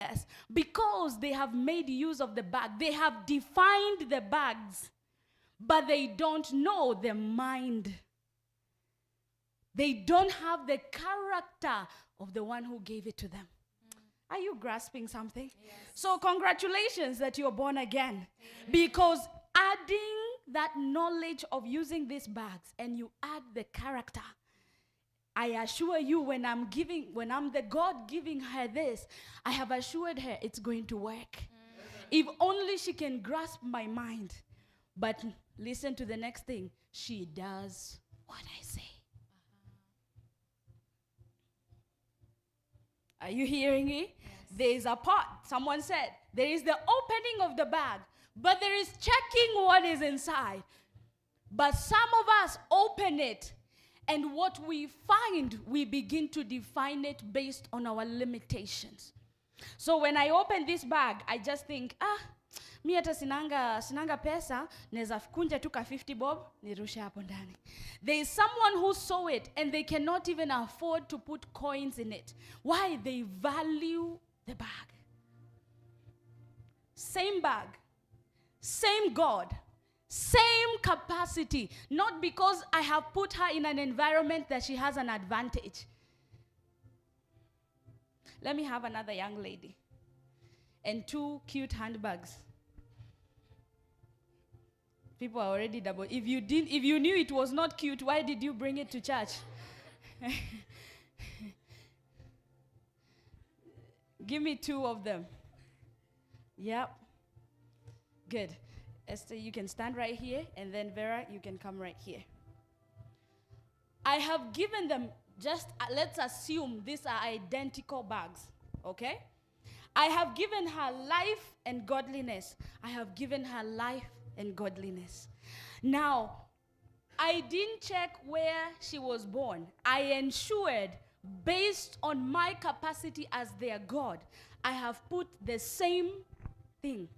Yes, because they have made use of the bag. They have defined the bags, but they don't know the mind. They don't have the character of the one who gave it to them. Are you grasping something? Yes. So congratulations that you're born again. Because adding that knowledge of using these bags and you add the character, I assure you when I'm the God giving her this, I have assured her it's going to work. If only she can grasp my mind. But listen to the next thing. She does what I say. Are you hearing me? Yes. There is a part. Someone said, there is the opening of the bag, but there is checking what is inside. But some of us open it, and what we find, we begin to define it based on our limitations. So when I open this bag, I just think, mi hata sinanga pesa, neza kunja tu ka 50 bob, nirushe hapo ndani. There is someone who saw it and they cannot even afford to put coins in it. Why? They value the bag. Same bag, same God, same capacity. Not because I have put her in an environment that she has an advantage. Let me have another young lady and 2 cute handbags. People are already double. If you knew it was not cute, why did you bring it to church? Give me 2 of them. Yep. Good. Esther, you can stand right here, and then Vera, you can come right here. I have given them let's assume these are identical bags, okay? I have given her life and godliness. I have given her life and godliness. Now, I didn't check where she was born. I ensured, based on my capacity as their God, I have put the same thing.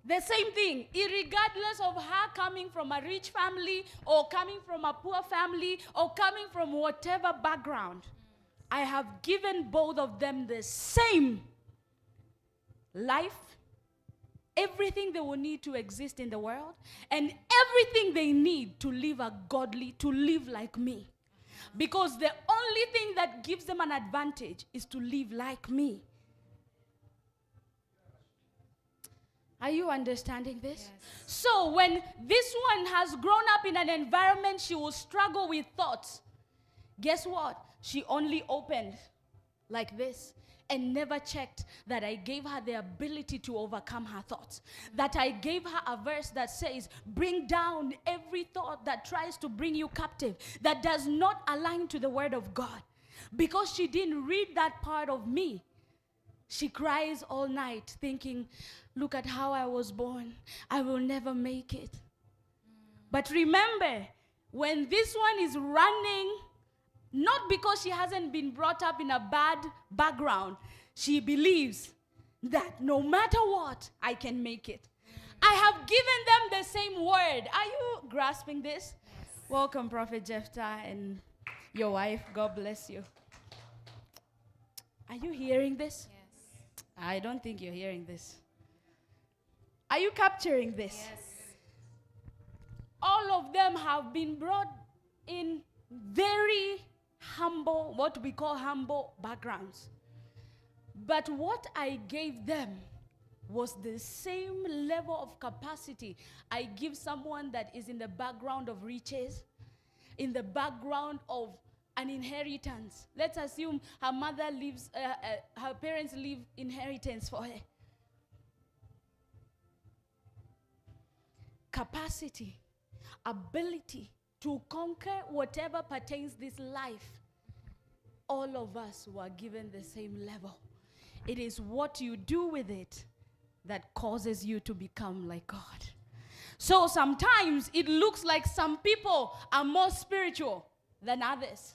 The same thing, irregardless of her coming from a rich family or coming from a poor family or coming from whatever background. I have given both of them the same life, everything they will need to exist in the world, and everything they need to live to live like me. Because the only thing that gives them an advantage is to live like me. Are you understanding this? Yes. So when this one has grown up in an environment she will struggle with thoughts, guess what? She only opened like this and never checked that I gave her the ability to overcome her thoughts. That I gave her a verse that says, bring down every thought that tries to bring you captive, that does not align to the word of God. Because she didn't read that part of me, she cries all night thinking, look at how I was born. I will never make it. But remember, when this one is running, not because she hasn't been brought up in a bad background, she believes that no matter what, I can make it. I have given them the same word. Are you grasping this? Yes. Welcome, Prophet Jephthah and your wife. God bless you. Are you hearing this? Yes. I don't think you're hearing this. Are you capturing this? Yes. All of them have been brought in very humble, what we call humble backgrounds. But what I gave them was the same level of capacity I give someone that is in the background of riches, in the background of an inheritance. Let's assume her mother leaves, her parents leave inheritance for her. Capacity, ability to conquer whatever pertains this life. All of us were given the same level. It is what you do with it that causes you to become like God. So sometimes it looks like some people are more spiritual than others.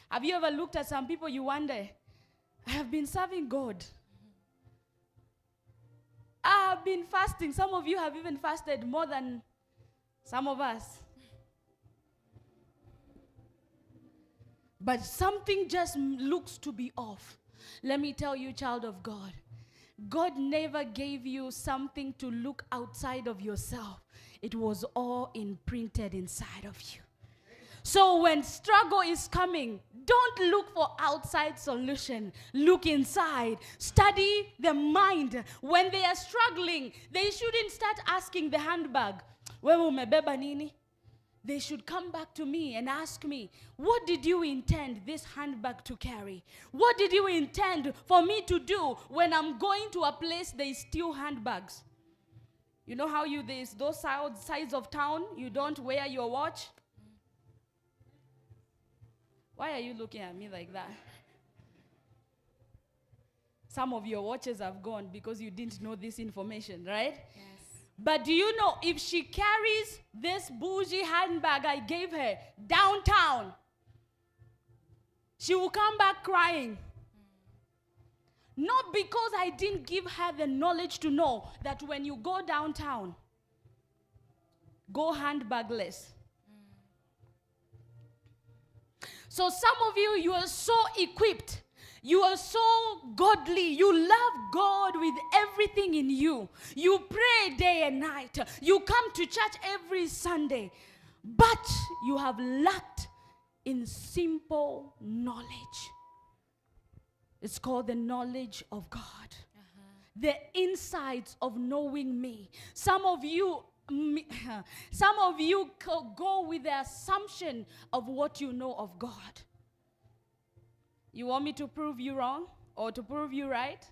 Have you ever looked at some people, you wonder, I have been serving God. I have been fasting. Some of you have even fasted more than some of us. But something just looks to be off. Let me tell you, child of God, God never gave you something to look outside of yourself. It was all imprinted inside of you. So when struggle is coming, don't look for outside solution. Look inside. Study the mind. When they are struggling, they shouldn't start asking the handbag, "Wewe umebeba nini?" They should come back to me and ask me, "What did you intend this handbag to carry? What did you intend for me to do when I'm going to a place they steal handbags?" You know how those sides of town, you don't wear your watch? Why are you looking at me like that? Some of your watches have gone because you didn't know this information, right? Yes. But do you know, if she carries this bougie handbag I gave her downtown, she will come back crying. Not because I didn't give her the knowledge to know that when you go downtown, go handbagless. So some of you, you are so equipped. You are so godly. You love God with everything in you. You pray day and night. You come to church every Sunday. But you have lacked in simple knowledge. It's called the knowledge of God. The insights of knowing me. Some of you go with the assumption of what you know of God. You want me to prove you wrong or to prove you right?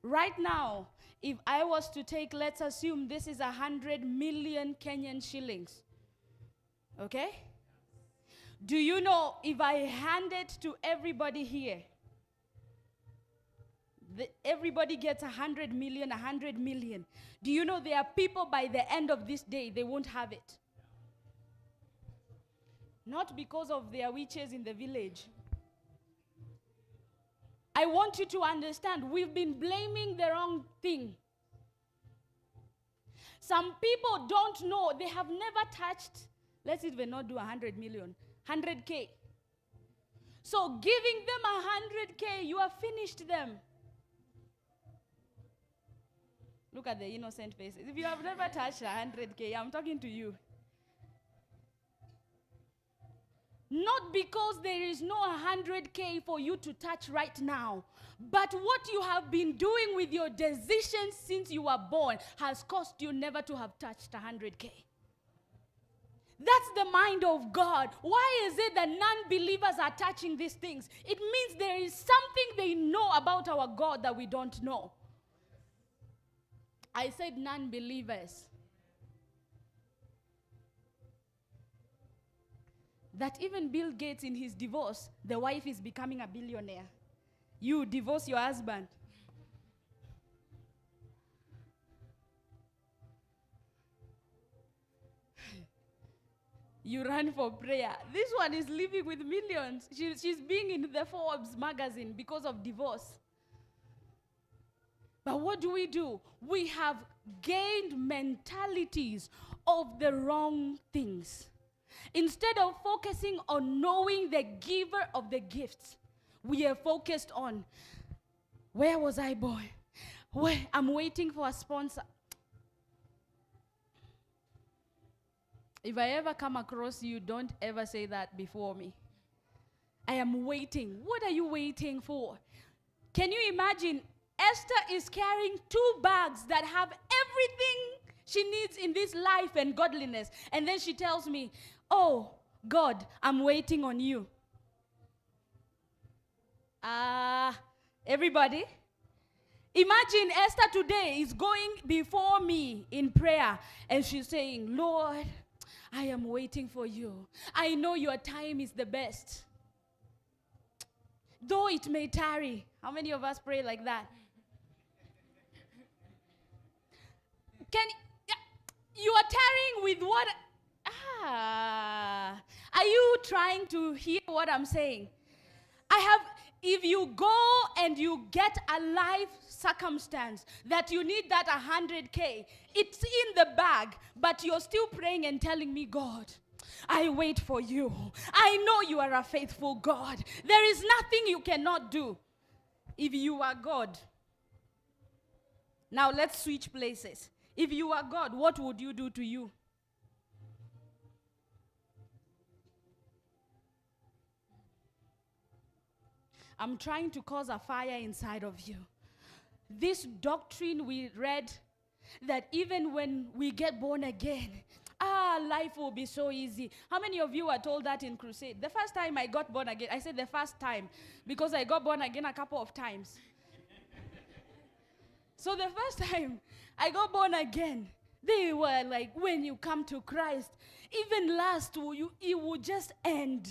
Right now, if I was to take, let's assume this is 100 million Kenyan shillings. Okay? Do you know if I hand it to everybody here, everybody gets 100 million, 100 million. Do you know there are people by the end of this day, they won't have it? Not because of their witches in the village. I want you to understand, we've been blaming the wrong thing. Some people don't know, they have never touched, let's even not do 100 million, 100K. So giving them 100K, you have finished them. Look at the innocent faces. If you have never touched 100K, I'm talking to you. Not because there is no 100K for you to touch right now, but what you have been doing with your decisions since you were born has caused you never to have touched 100K. That's the mind of God. Why is it that non-believers are touching these things? It means there is something they know about our God that we don't know. I said non-believers. That even Bill Gates in his divorce, the wife is becoming a billionaire. You divorce your husband. You run for prayer. This one is living with millions. She's being in the Forbes magazine because of divorce. But what do? We have gained mentalities of the wrong things. Instead of focusing on knowing the giver of the gifts, we are focused on, where was I born? I'm waiting for a sponsor. If I ever come across you, don't ever say that before me. I am waiting. What are you waiting for? Can you imagine? Esther is carrying 2 bags that have everything she needs in this life and godliness. And then she tells me, "Oh, God, I'm waiting on you." Everybody, imagine Esther today is going before me in prayer and she's saying, "Lord, I am waiting for you. I know your time is the best. Though it may tarry." How many of us pray like that? You are tarrying with what? Are you trying to hear what I'm saying? If you go and you get a life circumstance that you need that 100K, it's in the bag, but you're still praying and telling me, "God, I wait for you. I know you are a faithful God. There is nothing you cannot do." If you are God, now let's switch places. If you are God, what would you do to you? I'm trying to cause a fire inside of you. This doctrine we read, that even when we get born again, life will be so easy. How many of you were told that in crusade? The first time I got born again, I said the first time, because I got born again a couple of times. So the first time I got born again, they were like, when you come to Christ, even last, it will just end.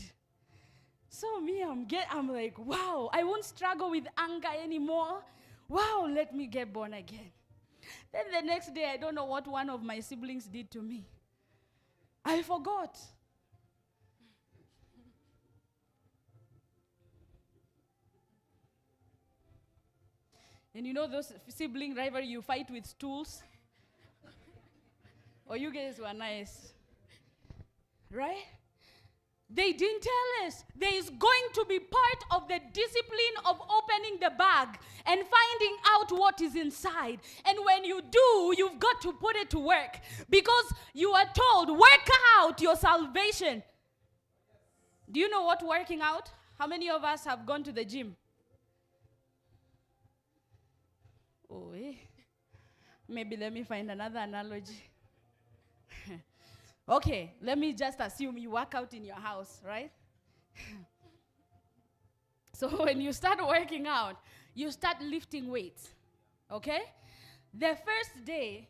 So me, I'm like, wow, I won't struggle with anger anymore. Wow, let me get born again. Then the next day, I don't know what one of my siblings did to me. I forgot. And you know those sibling rivalry you fight with stools? Oh, you guys were nice. Right? They didn't tell us there is going to be part of the discipline of opening the bag and finding out what is inside. And when you do, you've got to put it to work. Because you are told, work out your salvation. Do you know what working out? How many of us have gone to the gym? Oh, maybe let me find another analogy. Okay, let me just assume you work out in your house, right? So when you start working out, you start lifting weights, okay? The first day,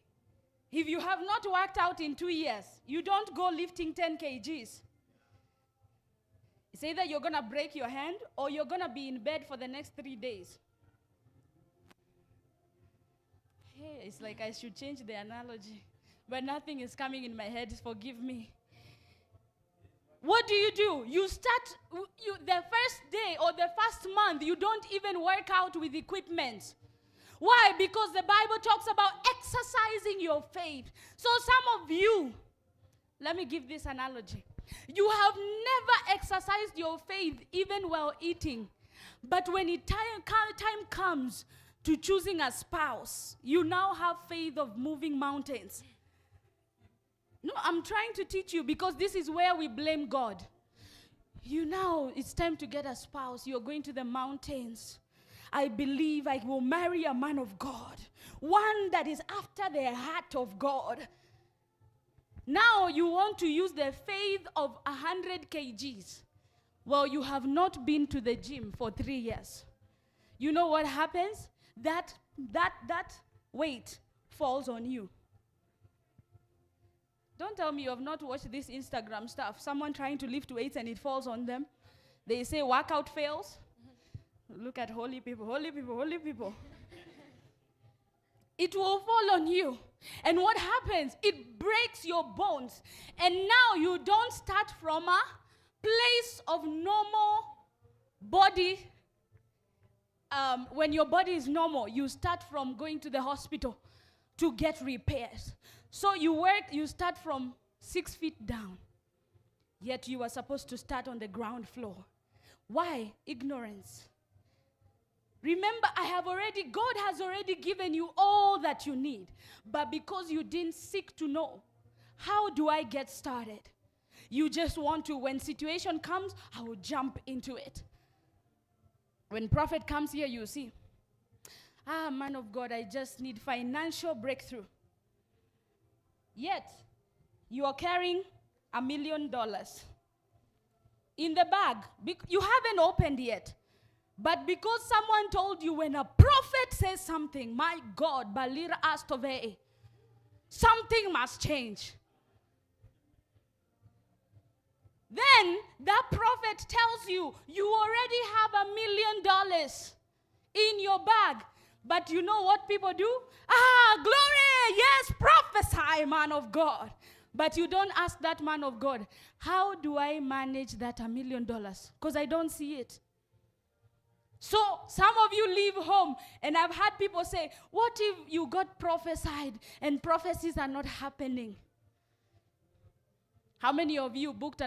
if you have not worked out in 2 years, you don't go lifting 10 kgs. It's either you're going to break your hand or you're going to be in bed for the next 3 days. Hey, it's like I should change the analogy. But nothing is coming in my head, forgive me. What do? You start, the first day or the first month, you don't even work out with equipment. Why? Because the Bible talks about exercising your faith. So some of you, let me give this analogy. You have never exercised your faith even while eating. But when time comes to choosing a spouse, you now have faith of moving mountains. No, I'm trying to teach you because this is where we blame God. It's time to get a spouse. You're going to the mountains. I believe I will marry a man of God. One that is after the heart of God. Now you want to use the faith of 100 kgs. Well, you have not been to the gym for 3 years. You know what happens? That weight falls on you. Don't tell me you have not watched this Instagram stuff. Someone trying to lift weights and it falls on them. They say workout fails. Look at holy people, holy people, holy people. It will fall on you. And what happens? It breaks your bones. And now you don't start from a place of normal body. When your body is normal, you start from going to the hospital to get repairs. So you start from 6 feet down. Yet you are supposed to start on the ground floor. Why? Ignorance. Remember, God has already given you all that you need. But because you didn't seek to know, how do I get started? You just want to, when situation comes, I will jump into it. When prophet comes here, you see, man of God, I just need financial breakthrough. Yet, you are carrying $1 million in the bag. You haven't opened yet. But because someone told you when a prophet says something, my God, Balira Astove, something must change. Then that prophet tells you, you already have $1 million in your bag. But you know what people do? Glory, yes, prophesy, man of God. But you don't ask that man of God, how do I manage that $1 million? Because I don't see it. So some of you leave home, and I've had people say, what if you got prophesied and prophecies are not happening? How many of you booked